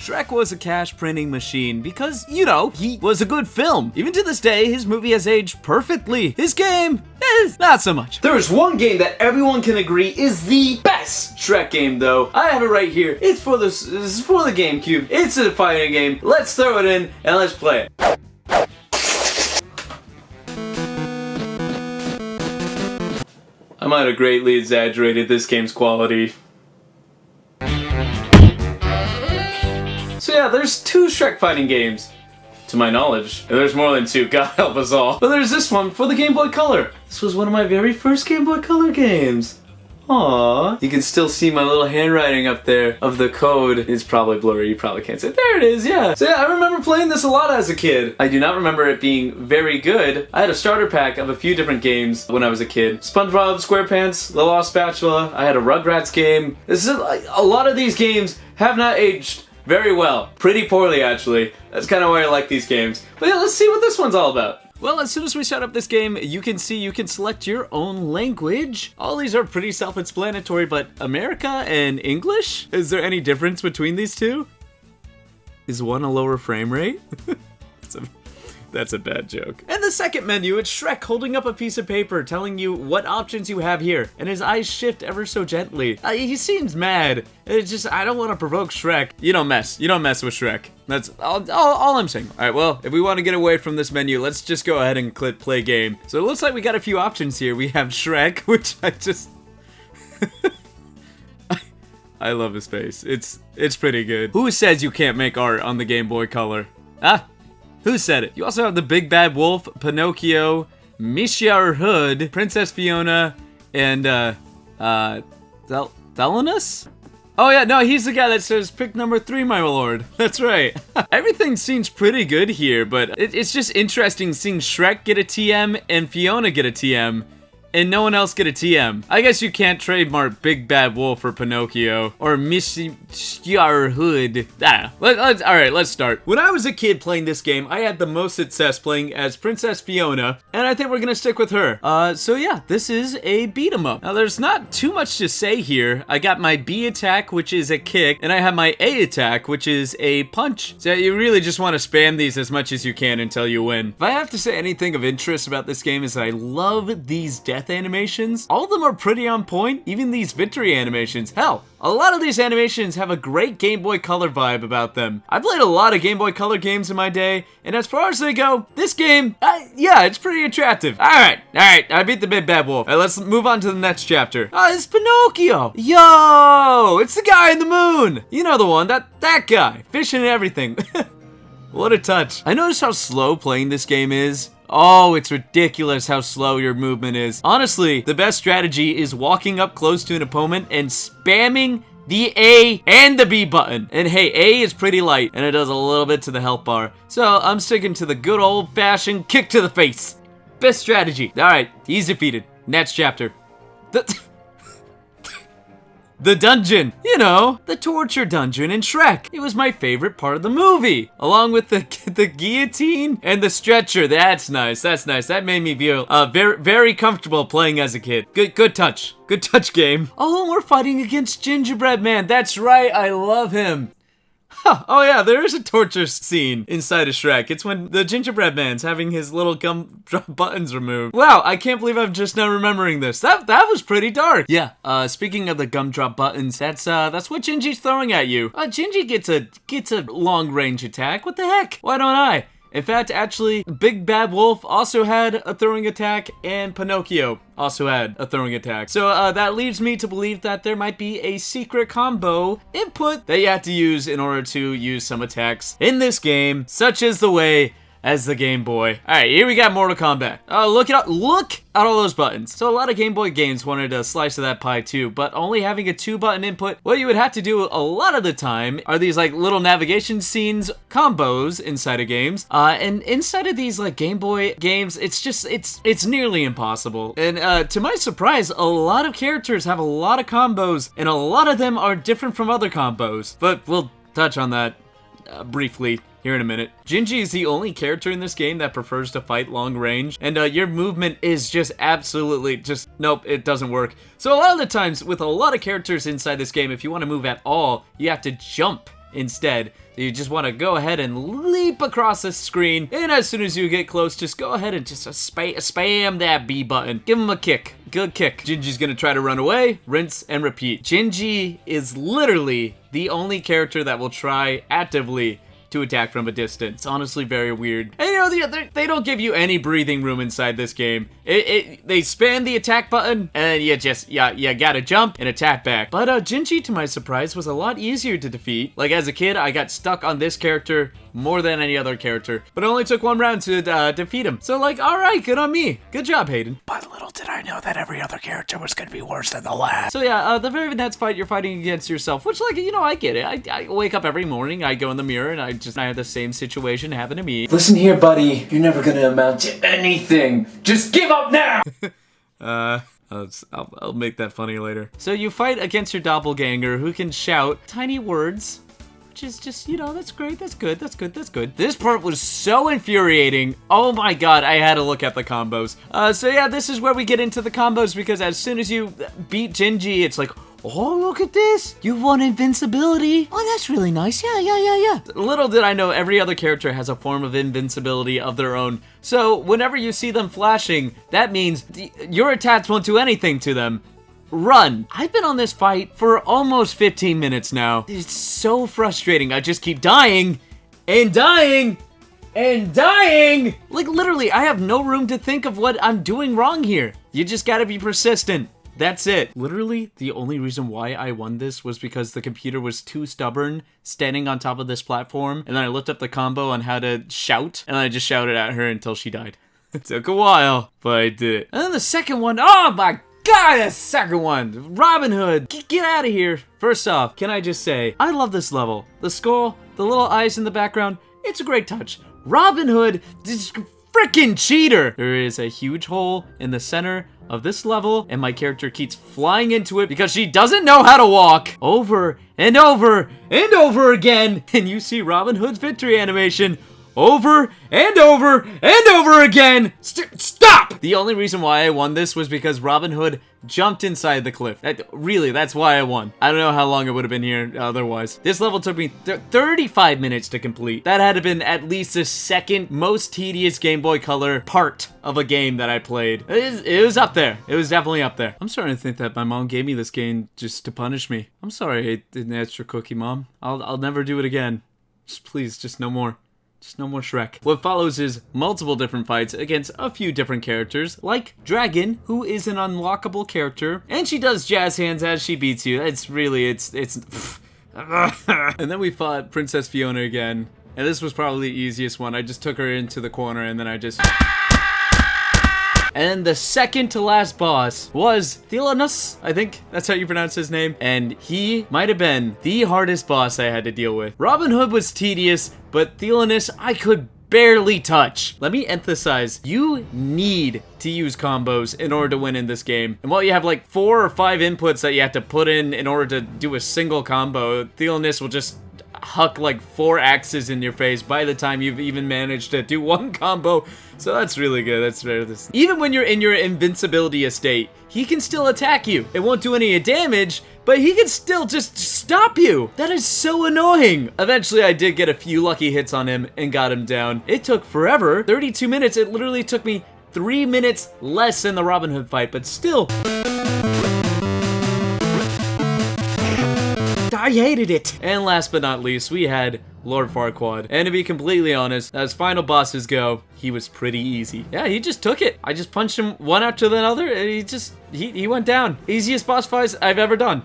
Shrek was a cash printing machine because, you know, he was a good film. Even to this day, his movie has aged perfectly. His game is not so much. There is one game that everyone can agree is the best Shrek game, though. I have it right here. It's for the GameCube. It's a fighting game. Let's throw it in and let's play it. I might have greatly exaggerated this game's quality. So yeah, there's 2 Shrek fighting games, to my knowledge. And there's more than 2, God help us all. But there's this one for the Game Boy Color. This was one of my very first Game Boy Color games. Aww. You can still see my little handwriting up there of the code. It's probably blurry, you probably can't see it. There it is, yeah. So yeah, I remember playing this a lot as a kid. I do not remember it being very good. I had a starter pack of a few different games when I was a kid. SpongeBob SquarePants, The Lost Spatula, I had a Rugrats game. This is a lot of these games have not aged very well. Pretty poorly, actually. That's kind of why I like these games. But yeah, let's see what this one's all about. Well, as soon as we start up this game, you can see you can select your own language. All these are pretty self-explanatory, but America and English? Is there any difference between these two? Is one a lower frame rate? That's a bad joke. And the second menu, it's Shrek holding up a piece of paper telling you what options you have here, and his eyes shift ever so gently. He seems mad. It's just, I don't want to provoke Shrek. You don't mess with Shrek. That's all I'm saying. All right, well, if we want to get away from this menu, let's just go ahead and click play game. So it looks like we got a few options here. We have Shrek, which I just... I love his face. It's pretty good. Who says you can't make art on the Game Boy Color? Ah? Who said it? You also have the Big Bad Wolf, Pinocchio, Misha Hood, Princess Fiona, and, Thelonious? Oh yeah, no, he's the guy that says, pick number 3, my lord. That's right. Everything seems pretty good here, but it's just interesting seeing Shrek get a TM and Fiona get a TM. And no one else get a TM. I guess you can't trademark Big Bad Wolf or Pinocchio or Mr. Hood. Alright, let's start. When I was a kid playing this game, I had the most success playing as Princess Fiona, and I think we're gonna stick with her. So yeah, this is a beat 'em up. Now there's not too much to say here. I got my B attack, which is a kick, and I have my A attack, which is a punch. So you really just want to spam these as much as you can until you win. If I have to say anything of interest about this game is that I love these death animations. All of them are pretty on point, even these victory animations. Hell, a lot of these animations have a great Game Boy Color vibe about them. I played a lot of Game Boy Color games in my day, and as far as they go, this game, yeah, it's pretty attractive. Alright, I beat the Big Bad Wolf. Alright, let's move on to the next chapter. It's Pinocchio! Yo! It's the guy in the moon! You know the one, that guy, fishing and everything. What a touch. I noticed how slow playing this game is. Oh, it's ridiculous how slow your movement is. Honestly, the best strategy is walking up close to an opponent and spamming the A and the B button. And hey, A is pretty light, and it does a little bit to the health bar. So I'm sticking to the good old-fashioned kick to the face. Best strategy. Alright, he's defeated. Next chapter. The dungeon, you know, the torture dungeon in Shrek. It was my favorite part of the movie, along with the guillotine and the stretcher. That's nice. That made me feel very comfortable playing as a kid. Good touch game. Oh, and we're fighting against Gingerbread Man. That's right, I love him. Huh. Oh yeah, there is a torture scene inside of Shrek. It's when the Gingerbread Man's having his little gumdrop buttons removed. Wow, I can't believe I'm just now remembering this. That was pretty dark. Yeah, speaking of the gumdrop buttons, that's what Gingy's throwing at you. Gingy gets a long range attack. What the heck? Why don't I? In fact, actually, Big Bad Wolf also had a throwing attack, and Pinocchio also had a throwing attack. So that leads me to believe that there might be a secret combo input that you have to use in order to use some attacks in this game, such as the way as the Game Boy. Alright, here we got Mortal Kombat. Look at all those buttons. So a lot of Game Boy games wanted a slice of that pie too, but only having a 2-button input, what you would have to do a lot of the time are these like little navigation scenes combos inside of games. And inside of these like Game Boy games, it's nearly impossible. And to my surprise, a lot of characters have a lot of combos, and a lot of them are different from other combos. But we'll touch on that briefly here in a minute. Gingy is the only character in this game that prefers to fight long range, and your movement is just absolutely nope, it doesn't work. So a lot of the times with a lot of characters inside this game, if you want to move at all, you have to jump instead. So you just want to go ahead and leap across the screen, and as soon as you get close, just go ahead and just spam that B button. Give him a kick. Good kick. Gingy's gonna try to run away, rinse, and repeat. Gingy is literally the only character that will try actively to attack from a distance. Honestly, very weird. And you know, they don't give you any breathing room inside this game. They spam the attack button, and you gotta jump and attack back. But Gingy, to my surprise, was a lot easier to defeat. Like, as a kid, I got stuck on this character more than any other character, but it only took one round to defeat him. So, like, alright, good on me. Good job, Hayden. But little did I know that every other character was gonna be worse than the last. So yeah, the very next fight, you're fighting against yourself, which, like, you know, I get it. I wake up every morning, I go in the mirror, and I have the same situation happen to me. Listen here, buddy. You're never gonna amount to anything. Just give up now! I'll make that funny later. So you fight against your doppelganger, who can shout tiny words, which is just, you know, that's great, that's good. This part was so infuriating. Oh my god, I had to look at the combos. So yeah, this is where we get into the combos, because as soon as you beat Gingy, it's like, oh, look at this! You won invincibility! Oh, that's really nice. Yeah. Little did I know, every other character has a form of invincibility of their own. So, whenever you see them flashing, that means your attacks won't do anything to them. Run! I've been on this fight for almost 15 minutes now. It's so frustrating. I just keep dying, and dying, and dying! Like, literally, I have no room to think of what I'm doing wrong here. You just gotta be persistent. That's it. Literally, the only reason why I won this was because the computer was too stubborn standing on top of this platform, and then I looked up the combo on how to shout, and I just shouted at her until she died. It took a while, but I did it. And then the second one, oh my god, the second one! Robin Hood, get out of here! First off, can I just say, I love this level. The skull, the little eyes in the background, it's a great touch. Robin Hood, this freaking cheater! There is a huge hole in the center of this level, and my character keeps flying into it because she doesn't know how to walk. Over and over and over again, and you see Robin Hood's victory animation over and over and over again. Stop! The only reason why I won this was because Robin Hood jumped inside the cliff. Really, that's why I won. I don't know how long it would have been here otherwise. This level took me 35 minutes to complete. That had to been at least the second most tedious Game Boy Color part of a game that I played. It was up there. It was definitely up there. I'm starting to think that my mom gave me this game just to punish me. I'm sorry I ate an extra cookie, Mom. I'll never do it again. Just please, just no more. Just no more Shrek. What follows is multiple different fights against a few different characters, like Dragon, who is an unlockable character, and she does jazz hands as she beats you. It's And then we fought Princess Fiona again, and this was probably the easiest one. I just took her into the corner, and then I just... And the second to last boss was Thelanus, I think that's how you pronounce his name. And he might have been the hardest boss I had to deal with. Robin Hood was tedious, but Thelanus I could barely touch. Let me emphasize, you need to use combos in order to win in this game. And while you have like 4 or 5 inputs that you have to put in order to do a single combo, Thelanus will just huck like 4 axes in your face by the time you've even managed to do one combo. So that's really good. That's rare. Even when you're in your invincibility estate, he can still attack you. It won't do any damage, but he can still just stop you. That is so annoying. Eventually, I did get a few lucky hits on him and got him down. It took forever. 32 minutes. It literally took me 3 minutes less than the Robin Hood fight, but still... I hated it. And last but not least, we had Lord Farquaad. And to be completely honest, as final bosses go, he was pretty easy. Yeah, he just took it. I just punched him one after the other, and he went down. Easiest boss fights I've ever done.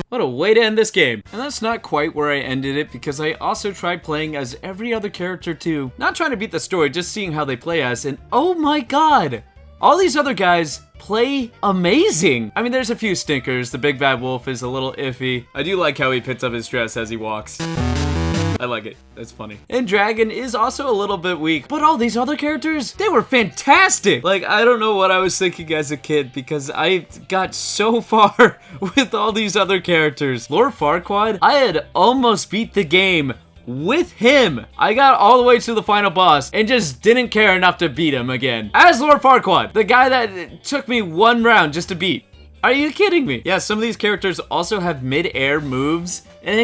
What a way to end this game. And that's not quite where I ended it, because I also tried playing as every other character too. Not trying to beat the story, just seeing how they play as, and oh my god! All these other guys play amazing. I mean, there's a few stinkers. The big bad wolf is a little iffy. I do like how he picks up his dress as he walks. I like it. That's funny. And Dragon is also a little bit weak, but all these other characters, they were fantastic. Like, I don't know what I was thinking as a kid, because I got so far with all these other characters. Lord Farquaad, I had almost beat the game with him. I got all the way to the final boss and just didn't care enough to beat him again. As Lord Farquaad, the guy that took me 1 round just to beat. Are you kidding me? Yeah, some of these characters also have mid-air moves, and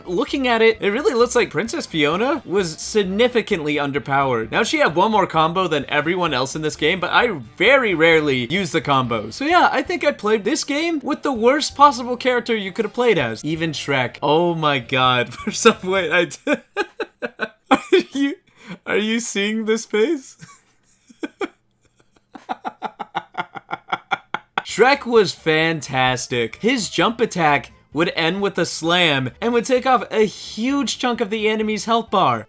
looking at it, it really looks like Princess Fiona was significantly underpowered. Now, she had one more combo than everyone else in this game, but I very rarely use the combos. So yeah, I think I played this game with the worst possible character you could have played as. Even Shrek. Oh my god. For some way, Are you seeing this face? Shrek was fantastic. His jump attack would end with a slam and would take off a huge chunk of the enemy's health bar.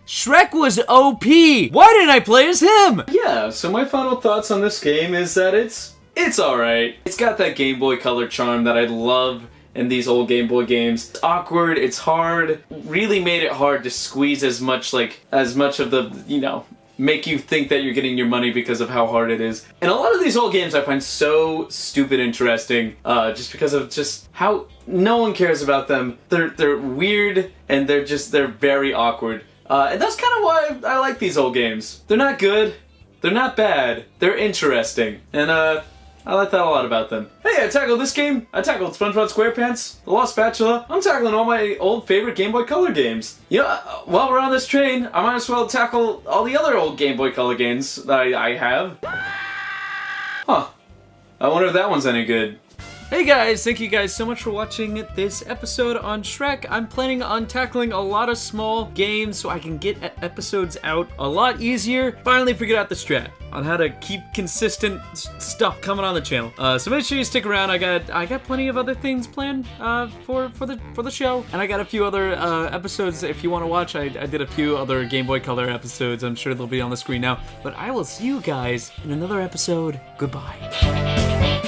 Shrek was OP! Why didn't I play as him? Yeah, so my final thoughts on this game is that it's alright. It's got that Game Boy Color charm that I love in these old Game Boy games. It's awkward, it's hard, really made it hard to squeeze as much of the, you know, make you think that you're getting your money because of how hard it is. And a lot of these old games I find so stupid interesting, just because of just how no one cares about them. They're weird, and they're very awkward. And that's kind of why I like these old games. They're not good, they're not bad, they're interesting. And I like that a lot about them. Hey, I tackled this game. I tackled SpongeBob SquarePants, The Lost Spatula. I'm tackling all my old favorite Game Boy Color games. You know, while we're on this train, I might as well tackle all the other old Game Boy Color games that I have. Huh. I wonder if that one's any good. Hey guys, thank you guys so much for watching this episode on Shrek. I'm planning on tackling a lot of small games so I can get episodes out a lot easier. Finally figured out the strat on how to keep consistent stuff coming on the channel. So make sure you stick around. I got plenty of other things planned for the show, and I got a few other episodes if you want to watch. I did a few other Game Boy Color episodes. I'm sure they'll be on the screen now. But I will see you guys in another episode. Goodbye.